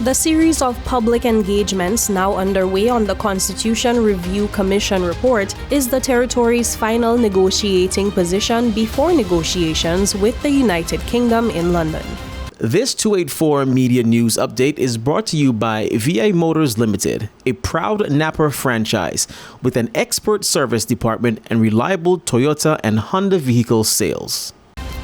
The series of public engagements now underway on the Constitution Review Commission report is the territory's final negotiating position before negotiations with the United Kingdom in London. This 284 Media News Update is brought to you by VI Motors Limited, a proud Napa franchise with an expert service department and reliable Toyota and Honda vehicle sales.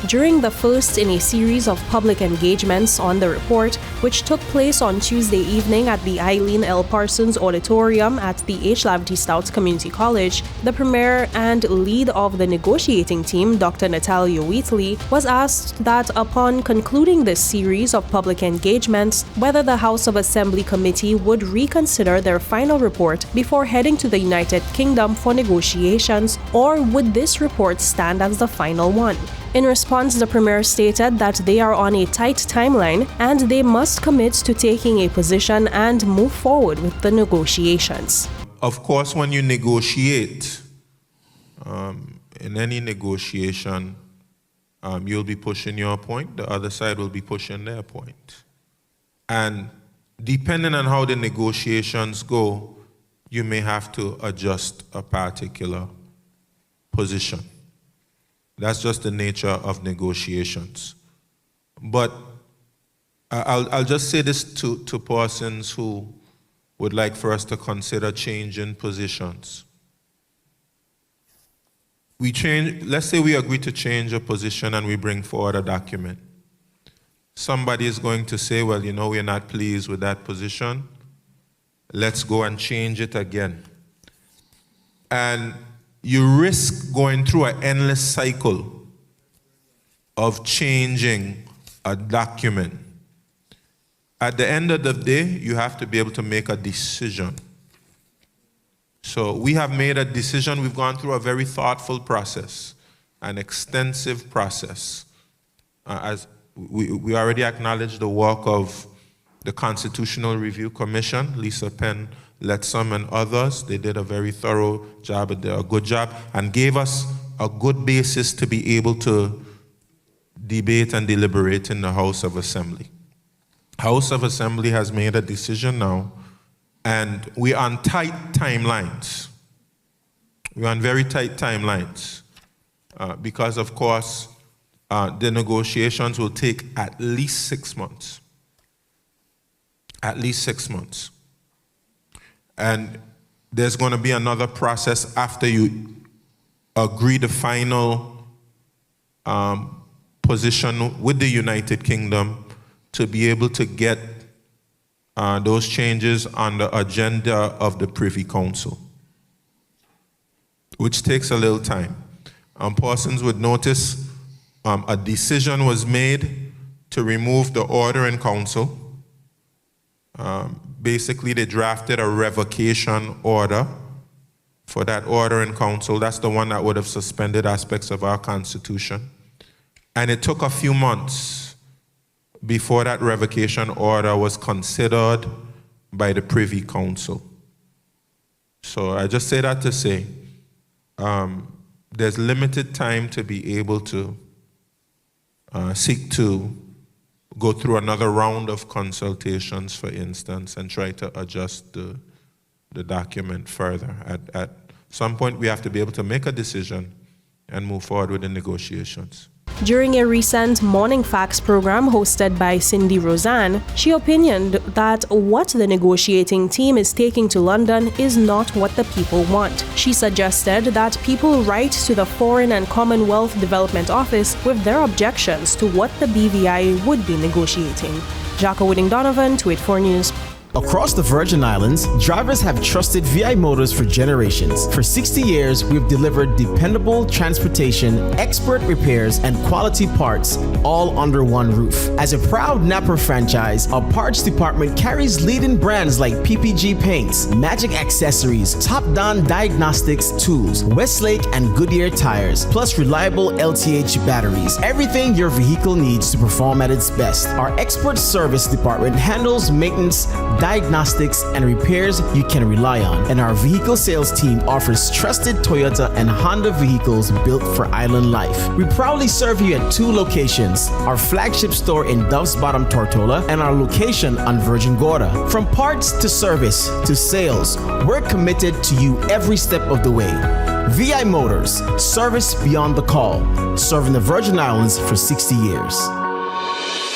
During the first in a series of public engagements on the report, which took place on Tuesday evening at the Eileen L. Parsons Auditorium at the H. Lavity Stouts Community College, the premier and lead of the negotiating team, Dr. Natalia Wheatley, was asked that upon concluding this series of public engagements, whether the House of Assembly Committee would reconsider their final report before heading to the United Kingdom for negotiations, or would this report stand as the final one. In response, the Premier stated that they are on a tight timeline and they must commit to taking a position and move forward with the negotiations. Of course, when you negotiate, in any negotiation, you'll be pushing your point, the other side will be pushing their point. And depending on how the negotiations go, you may have to adjust a particular position. That's just the nature of negotiations. But I'll just say this to persons who would like for us to consider changing positions. Let's say we agree to change a position and we bring forward a document. Somebody is going to say, well, you know, we're not pleased with that position. Let's go and change it again. And you risk going through an endless cycle of changing a document. At the end of the day, you have to be able to make a decision. So we have made a decision. We've gone through a very thoughtful process, an extensive process. As we already acknowledged the work of the Constitutional Review Commission, Lisa Penn, Letsom and others. They did a very thorough job, they did a good job, and gave us a good basis to be able to debate and deliberate in the House of Assembly. House of Assembly has made a decision now, and we're on tight timelines. We're on very tight timelines because, of course, the negotiations will take at least 6 months. At least 6 months. And there's going to be another process after you agree the final position with the United Kingdom to be able to get those changes on the agenda of the Privy Council, which takes a little time. Persons would notice a decision was made to remove the order in council. Basically, they drafted a revocation order for that order in council. That's the one that would have suspended aspects of our Constitution. And it took a few months before that revocation order was considered by the Privy Council. So I just say that to say, there's limited time to be able to seek to go through another round of consultations, for instance, and try to adjust the document further. At some point, we have to be able to make a decision and move forward with the negotiations. During a recent Morning Facts program hosted by Cindy Roseanne, she opinioned that what the negotiating team is taking to London is not what the people want. She suggested that people write to the Foreign and Commonwealth Development Office with their objections to what the BVI would be negotiating. Jacko Whitting-Donovan, 284 News. Across the Virgin Islands, drivers have trusted VI Motors for generations. For 60 years, we've delivered dependable transportation, expert repairs, and quality parts, all under one roof. As a proud Napa franchise, our parts department carries leading brands like PPG Paints, Magic Accessories, Top Don Diagnostics Tools, Westlake and Goodyear Tires, plus reliable LTH batteries. Everything your vehicle needs to perform at its best. Our expert service department handles maintenance, diagnostics, and repairs you can rely on. And our vehicle sales team offers trusted Toyota and Honda vehicles built for island life. We proudly serve you at 2 locations, our flagship store in Dove's Bottom, Tortola, and our location on Virgin Gorda. From parts to service to sales, we're committed to you every step of the way. VI Motors, service beyond the call, serving the Virgin Islands for 60 years.